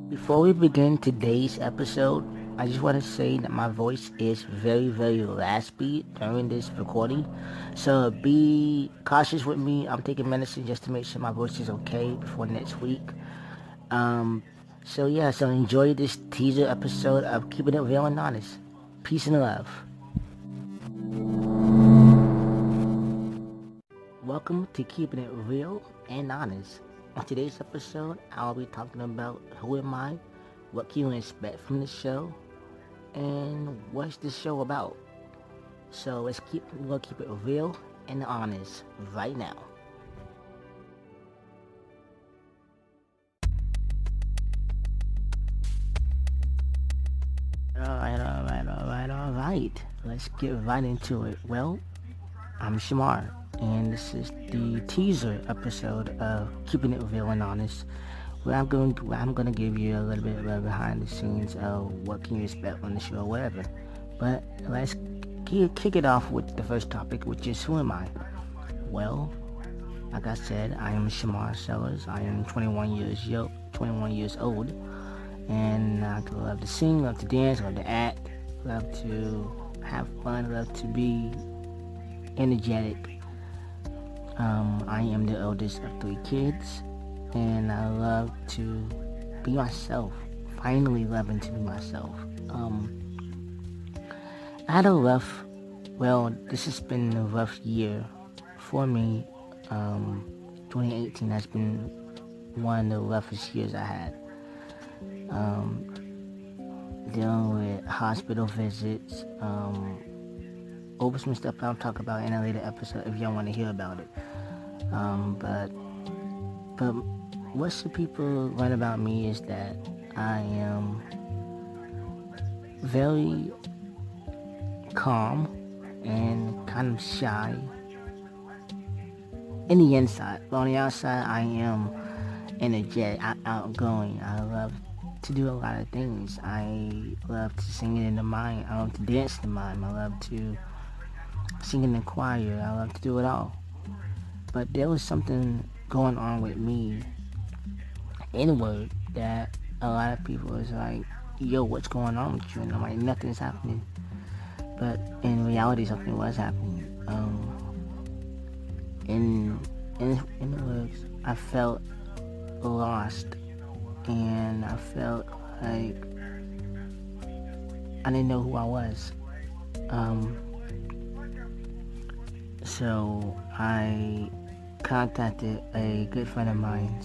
Before we begin today's episode, I just want to say that my voice is very, very raspy during this recording. So be cautious with me. I'm taking medicine just to make sure my voice is okay before next week. Um, so enjoy this teaser episode of Keeping It Real and Honest. Peace and love. Welcome to Keeping It Real and Honest. On today's episode, I'll be talking about who am I, what can you expect from the show, and what's the show about. So we're gonna keep it real and honest right now. Alright. Let's get right into it. Well, I'm Shamar, and this is the teaser episode of Keeping It Real and Honest, where I'm gonna give you a little bit of a behind the scenes of what can you expect on the show or whatever. But let's kick it off with the first topic, which is who am I? Well, like I said, I am Shamar Sellers. I am 21 years old, and I love to sing, love to dance, love to act, love to have fun, love to be energetic. I am the eldest of 3 kids, and I love to be myself. Finally loving to be myself. I had a rough, this has been a rough year for me. 2018 has been one of the roughest years I had. Dealing with hospital visits, over some stuff I'll talk about in a later episode if y'all want to hear about it. But what some people learn about me is that I am very calm and kind of shy in the inside, but on the outside I am energetic, outgoing. I love to do a lot of things. I love to sing it in the mind. I love to dance in the mind. I love to sing in the choir. I love to do it all. But there was something going on with me inward that a lot of people was like, yo, what's going on with you? And I'm like, nothing's happening. But in reality, something was happening. In the words, I felt lost, and I felt like I didn't know who I was. So I contacted a good friend of mine,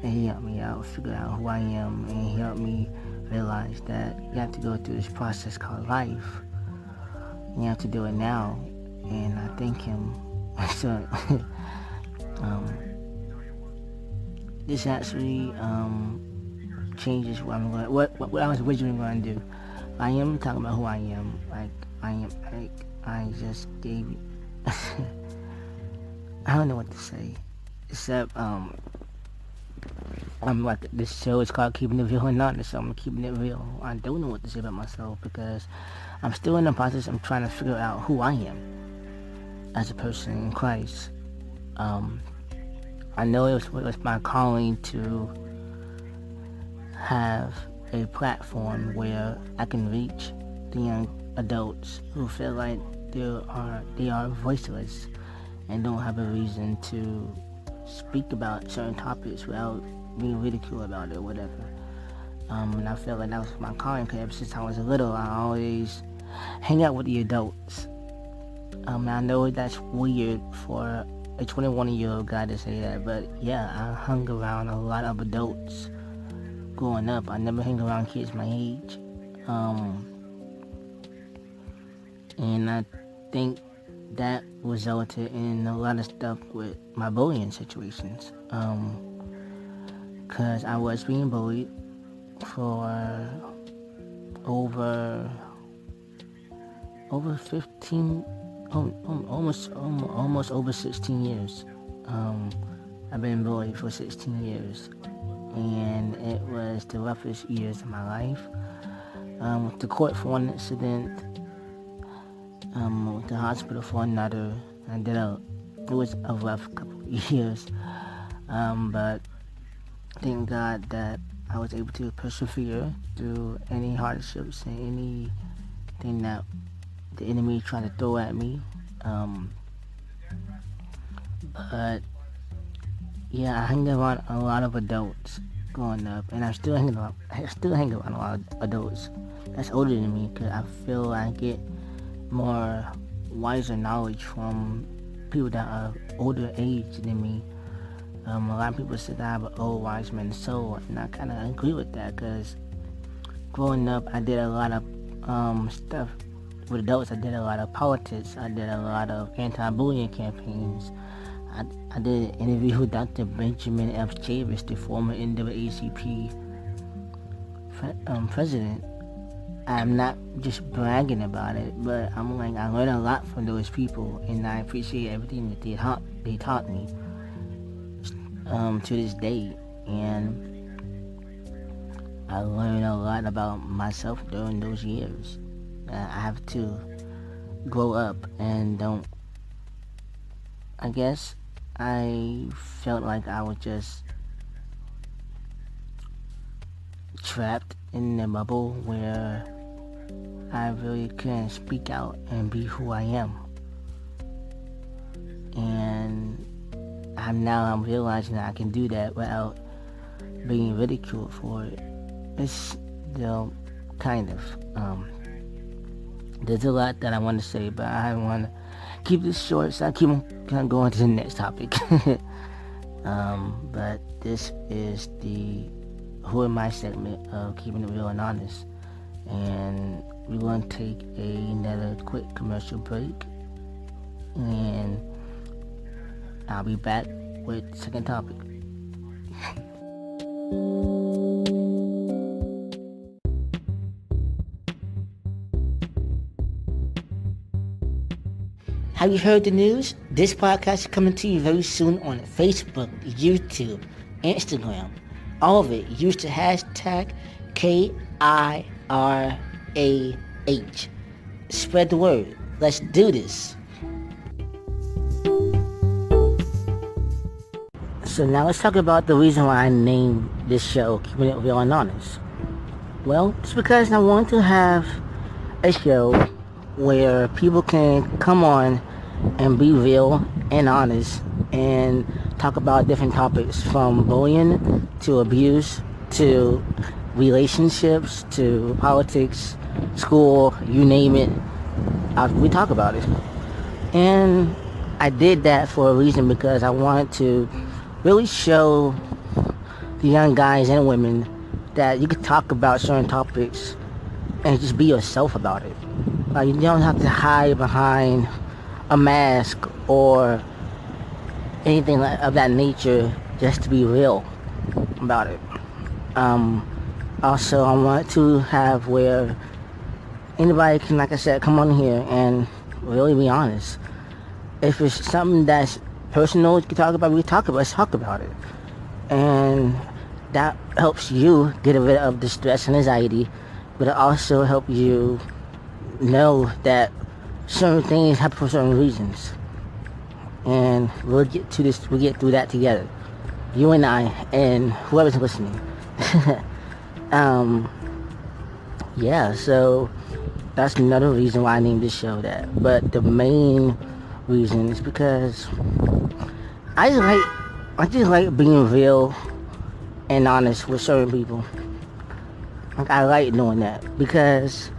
and he helped me out, figure out who I am, and he helped me realize that you have to go through this process called life. You have to do it now, and I thank him. So, this actually changes what I'm going. What I was originally going to do. I am talking about who I am. I just gave you. I don't know what to say, except I'm like, this show is called Keeping It Real and Honest, so I'm keeping it real. I don't know what to say about myself because I'm still in the process. I'm trying to figure out who I am as a person in Christ. I know it was my calling to have a platform where I can reach the young adults who feel like they are voiceless and don't have a reason to speak about certain topics without being ridiculed about it or whatever. And I felt like that was my calling because ever since I was little, I always hang out with the adults. I know that's weird for a 21-year-old guy to say that, but yeah, I hung around a lot of adults growing up. I never hung around kids my age. And I think that resulted in a lot of stuff with my bullying situations. Because I was being bullied for over 15, almost over 16 years. I've been bullied for 16 years, and it was the roughest years of my life. Went to court for one incident, went to hospital for another. It was a rough couple of years. But thank God that I was able to persevere through any hardships and anything that the enemy tried to throw at me. Um, but yeah, I hang around a lot of adults growing up, and I still hang around a lot of adults that's older than me, because I feel I get more wiser knowledge from people that are older age than me. A lot of people say that I have an old wise man soul, and I kind of agree with that, because growing up, I did a lot of stuff with adults. I did a lot of politics. I did a lot of anti-bullying campaigns. I did an interview with Dr. Benjamin F. Chavis, the former NAACP president. I'm not just bragging about it, but I'm like, I learned a lot from those people, and I appreciate everything that they taught me to this day. And I learned a lot about myself during those years. I have to grow up, and I guess I felt like I was just trapped in a bubble where I really couldn't speak out and be who I am. And I'm realizing that I can do that without being ridiculed for it. It's still kind of, there's a lot that I want to say, but I want to keep this short, so I keep kind of going to the next topic. But this is the Who Am I segment of Keeping It Real and Honest. And we're going to take another quick commercial break, and I'll be back with the second topic. Have you heard the news? This podcast is coming to you very soon on Facebook, YouTube, Instagram. All of it. Use the hashtag KIRAH. Spread the word. Let's do this. So now let's talk about the reason why I named this show Keeping It Real and Honest. Well, it's because I want to have a show where people can come on and be real and honest and talk about different topics, from bullying to abuse to relationships to politics, school, you name it. We talk about it. And I did that for a reason, because I wanted to really show the young guys and women that you can talk about certain topics and just be yourself about it. You don't have to hide behind a mask or anything of that nature just to be real about it. Also, I want to have where anybody can, like I said, come on here and really be honest. If it's something that's personal you can talk about, let's talk about it. And that helps you get rid of the stress and anxiety, but it also helps you know that certain things happen for certain reasons. And we'll get through that together. You and I, and whoever's listening. Yeah, so that's another reason why I named this show that. But the main reason is because I just like being real and honest with certain people. Like, I like doing that, because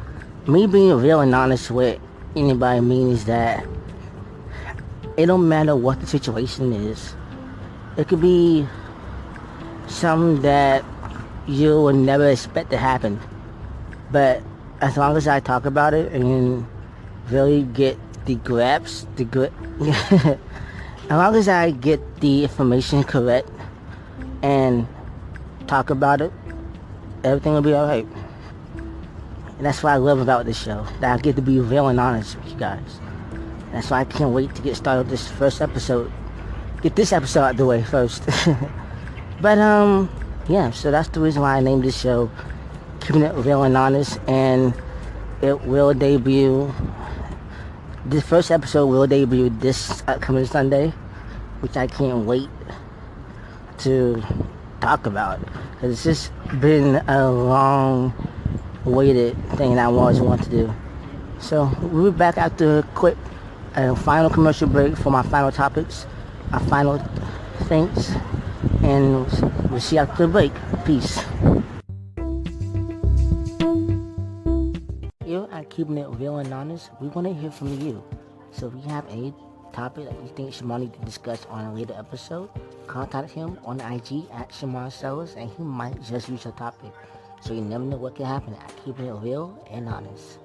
me being real and honest with anybody means that it don't matter what the situation is. It could be something that you would never expect to happen, but as long as I talk about it and really get as long as I get the information correct and talk about it, everything will be alright. And that's what I love about this show, that I get to be real and honest with you guys. That's why I can't wait to get started with this first episode. Get this episode out of the way first. But yeah, so that's the reason why I named this show Keeping It Real and Honest. And it will debut, the first episode will debut this upcoming Sunday, which I can't wait to talk about. It's just been a long awaited thing that I always wanted to do. So we'll be back after a quick final commercial break for my final topics, my final things, and we'll see you after the break. Peace. Here at Keeping It Real and Honest, we want to hear from you. So if you have any topic that you think Shamar needs to discuss on a later episode, contact him on IG at Shamar Sellers, and he might just use your topic. So you never know what can happen at Keeping It Real and Honest.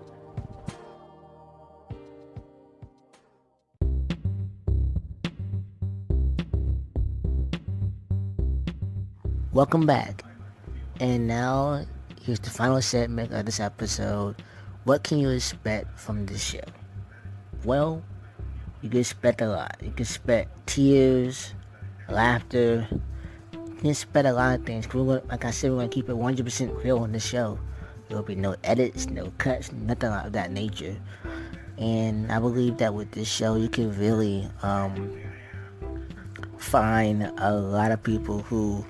Welcome back. And now, here's the final segment of this episode. What can you expect from this show? Well, you can expect a lot. You can expect tears, laughter. You can expect a lot of things. Like I said, we're going to keep it 100% real on this show. There will be no edits, no cuts, nothing of that nature. And I believe that with this show, you can really find a lot of people who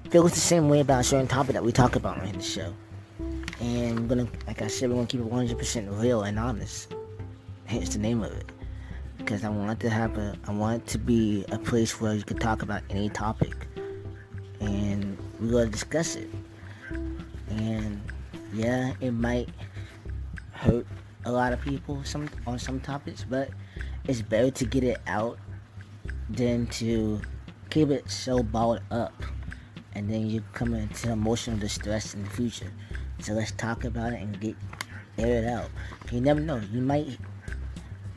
feels the same way about a certain topic that we talk about on the show. And we're gonna, like I said, we're gonna keep it 100% real and honest. Hence the name of it. Because I want it to be a place where you can talk about any topic. And we're gonna discuss it. And yeah, it might hurt a lot of people on some topics, but it's better to get it out than to keep it so balled up. And then you come into emotional distress in the future. So let's talk about it and air it out. You never know. You might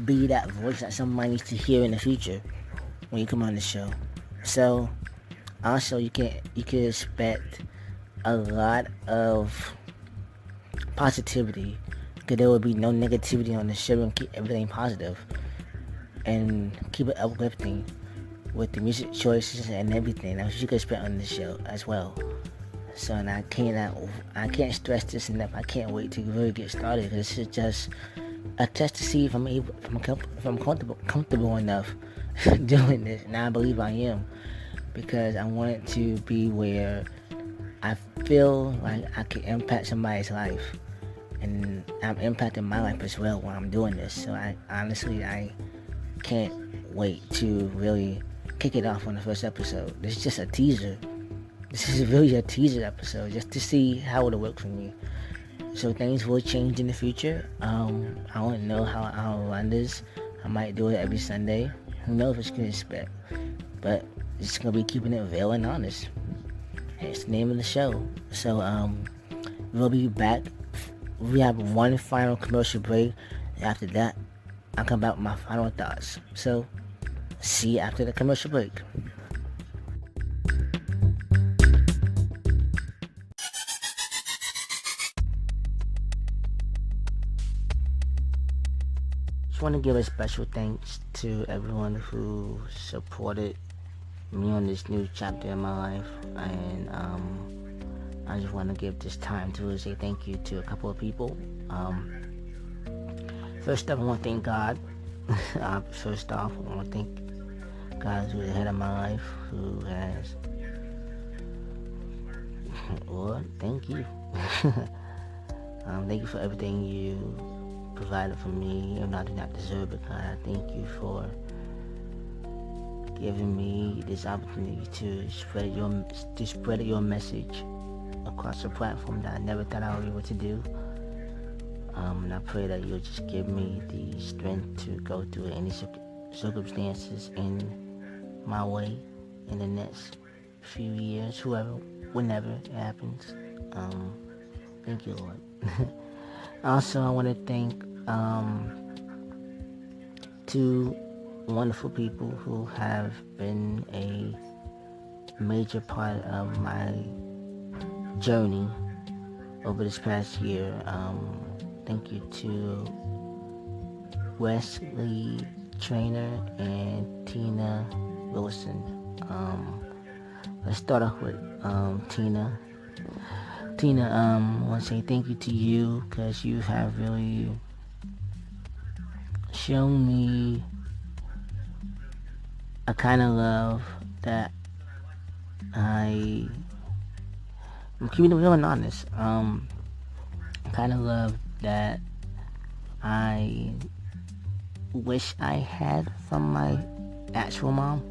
be that voice that somebody needs to hear in the future when you come on the show. So also you can expect a lot of positivity, because there will be no negativity on the show, and keep everything positive and keep it uplifting with the music choices and everything. That's what you can expect on the show as well. So, and I can't stress this enough. I can't wait to really get started, because this is just a test to see if I'm comfortable enough doing this, and I believe I am, because I want it to be where I feel like I can impact somebody's life, and I'm impacting my life as well when I'm doing this. So I can't wait to really kick it off on the first episode. This is just a teaser. This is really a teaser episode, just to see how it'll work for me. So things will change in the future. I don't know how I'll run this. I might do it every Sunday. Who knows what you can expect. But it's gonna be keeping it real and honest. It's the name of the show. So we'll be back. We have one final commercial break. After that, I'll come back with my final thoughts. So see you after the commercial break. Just want to give a special thanks to everyone who supported me on this new chapter in my life, and I just want to give this time to say thank you to a couple of people. First up, I want to thank God. First off, I want to thank God who's the head of my life, who has, well, thank you. Thank you for everything you provided for me, even though I do not deserve it. God, I thank you for giving me this opportunity to spread your message across a platform that I never thought I would be able to do. And I pray that you'll just give me the strength to go through any circumstances in my way in the next few years, whenever it happens. Thank you, Lord. Also, I want to thank two wonderful people who have been a major part of my journey over this past year. Thank you to Wesley Trainer and Tina Wilson. Let's start off with Tina. Tina, I want to say thank you to you, because you have really shown me a kind of love that I'm keeping it real and honest. Kind of love that I wish I had from my actual mom.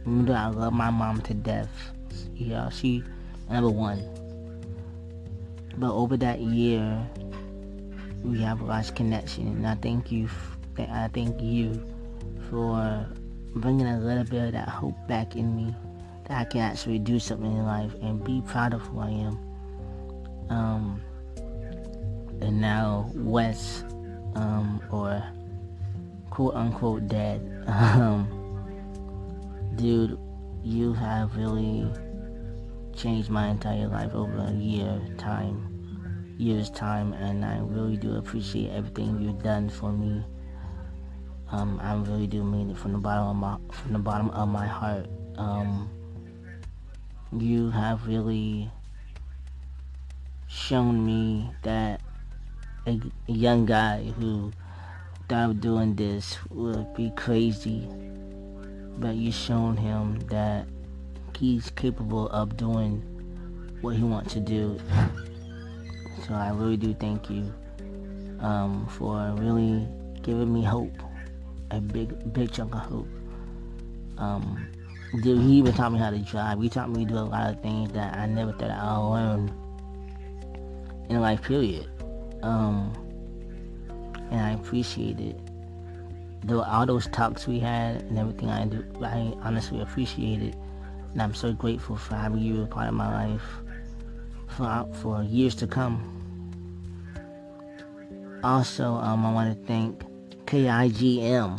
Even though I love my mom to death, yeah, she number one. But over that year, we have lost connection, and I thank you. I thank you for bringing a little bit of that hope back in me, that I can actually do something in life and be proud of who I am. And now Wes, or quote unquote dad, dude, you have really changed my entire life over a year's time, and I really do appreciate everything you've done for me. I really do mean it from the bottom of my heart. You have really shown me that a young guy who thought of doing this would be crazy, but you shown him that he's capable of doing what he wants to do. So I really do thank you for really giving me hope, a big chunk of hope. Dude, he even taught me how to drive. He taught me to do a lot of things that I never thought I'd learn in life, period. And I appreciate it. Though all those talks we had and everything I do, I honestly appreciate it. And I'm so grateful for having you a part of my life for years to come. Also, I want to thank KIGM,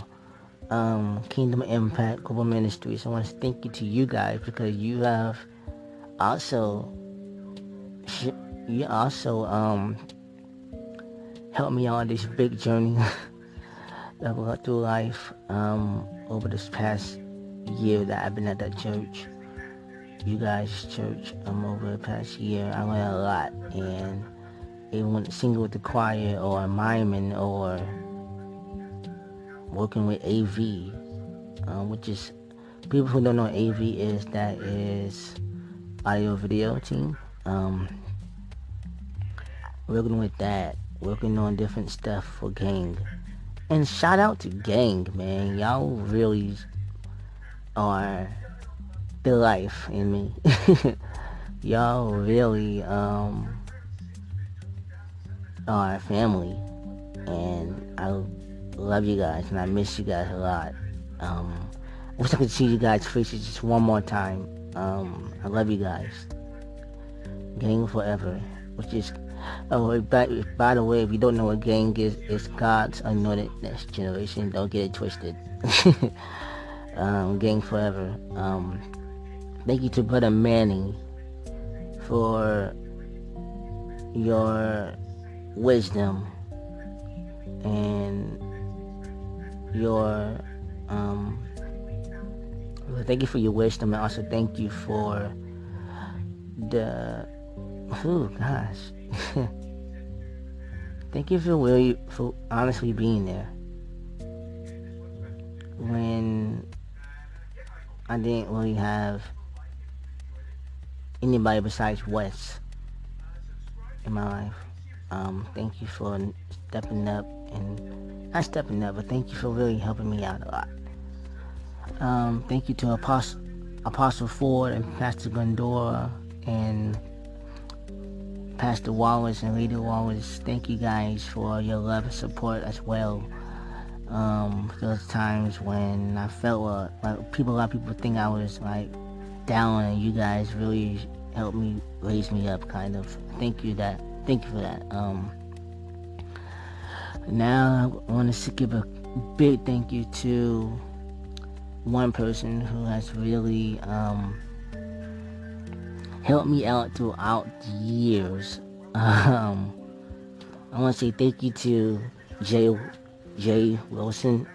Kingdom Impact Global Ministries. I want to thank you to you guys, because you have also helped me on this big journey through life over this past year that I've been at that church. You guys' church, over the past year, I learned a lot, and even when singing with the choir or miming or working with AV, which is, people who don't know what AV is, that is audio video team. Working with that, working on different stuff for Gang. And shout out to Gang, man. Y'all really are the life in me. Y'all really are family, and I love you guys, and I miss you guys a lot. I wish I could see you guys' faces just one more time. I love you guys. Gang forever, which is, by the way, if you don't know what Gang is, it's God's anointed next generation. Don't get it twisted. Gang forever. Thank you to Brother Manny for your wisdom and your thank you for your wisdom, and also thank you for the thank you for honestly being there when I didn't really have anybody besides Wes in my life. Thank you for stepping up, and not stepping up, but thank you for really helping me out a lot. Thank you to Apostle Ford and Pastor Glendora and Pastor Wallace and Lady Wallace. Thank you guys for your love and support as well. Those times when I felt like a lot of people think I was like down, and you guys really helped me, raise me up, kind of. Thank you for that. Now I want to give a big thank you to one person who has really helped me out throughout the years. I want to say thank you to Jay Wilson.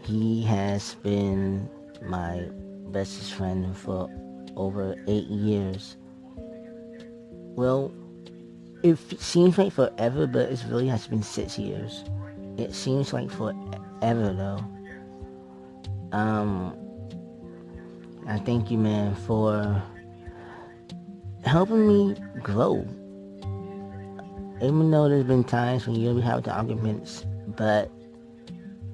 He has been my bestest friend for over 8 years. Well, it seems like forever, but it really has been 6 years. It seems like forever though. I thank you, man, for helping me grow. Even though there's been times when you have the arguments, but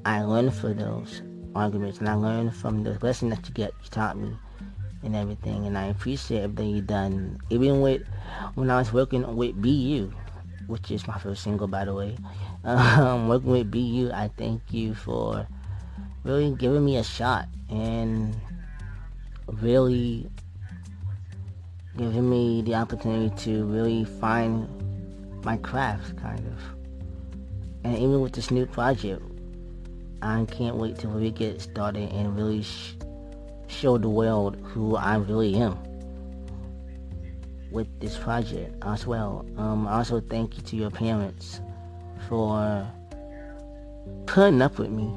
I learned from those arguments, and I learned from the lesson that you taught me, and everything, and I appreciate everything you done. Even with when I was working with BU, which is my first single, by the way, working with BU, I thank you for really giving me a shot and really giving me the opportunity to really find my craft, kind of. And even with this new project, I can't wait till we get started and really show the world who I really am with this project as well. I also thank you to your parents for putting up with me.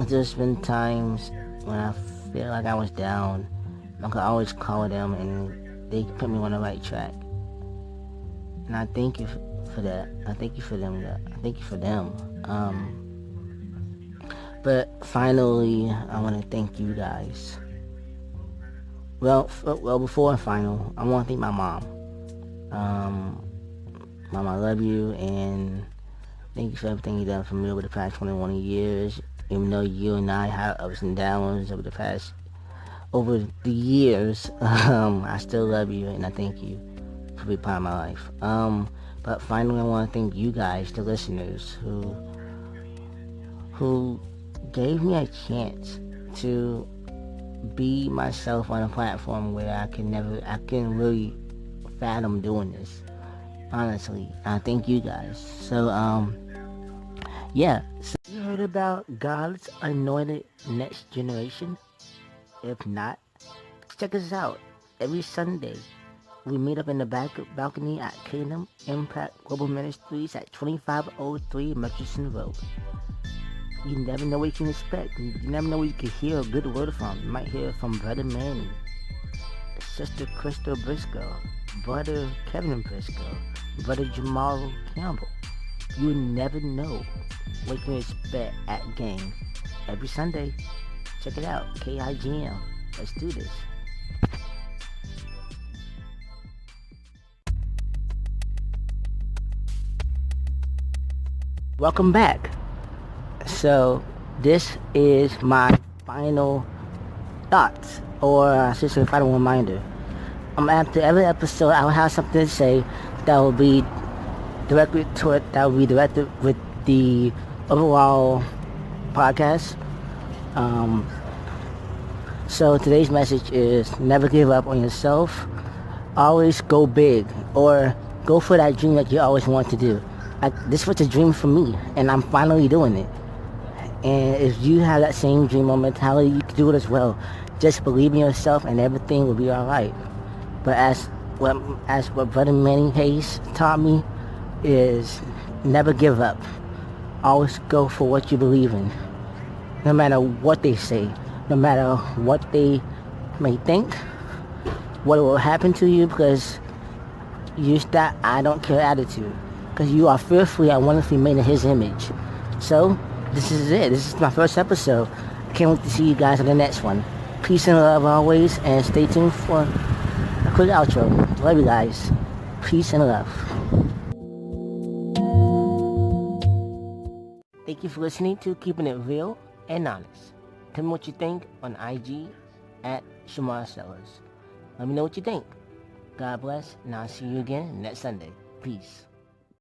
There's been times when I feel like I was down. I could always call them and they put me on the right track. And I thank you for that. I thank you for them. I thank you for them. But finally, I want to thank you guys. Well, before final, I want to thank my mom. Mom, I love you, and thank you for everything you done for me over the past 21 years. Even though you and I had ups and downs over the years, I still love you, and I thank you for being part of my life. But finally, I want to thank you guys, the listeners, who gave me a chance to be myself on a platform where I can really fathom doing this. Honestly, I thank you guys. So, yeah. So you heard about God's anointed next generation? If not, check us out. Every Sunday, we meet up in the back balcony at Kingdom Impact Global Ministries at 2503 Murchison Road. You never know what you can expect. You never know what you can hear a good word from. You might hear from Brother Manny, Sister Crystal Briscoe, Brother Kevin Briscoe, Brother Jamal Campbell. You never know what you can expect at Gang. Every Sunday, check it out. KIGM. Let's do this. Welcome back. So, this is my final thoughts, or I should say final reminder. After every episode, I will have something to say that will be directed with the overall podcast. So today's message is never give up on yourself. Always go big, or go for that dream that you always want to do. This was a dream for me, and I'm finally doing it. And if you have that same dream or mentality, you can do it as well. Just believe in yourself, and everything will be alright. But as what Brother Manny Hayes taught me, is never give up. Always go for what you believe in, no matter what they say, no matter what they may think, what will happen to you, because use that I don't care attitude, because you are fearfully and wonderfully made in His image. So this is it. This is my first episode. I can't wait to see you guys on the next one. Peace and love always, and stay tuned for a quick outro. Love you guys. Peace and love. Thank you for listening to Keeping It Real and Honest. Tell me what you think on IG at Shamar Sellers. Let me know what you think. God bless, and I'll see you again next Sunday. Peace.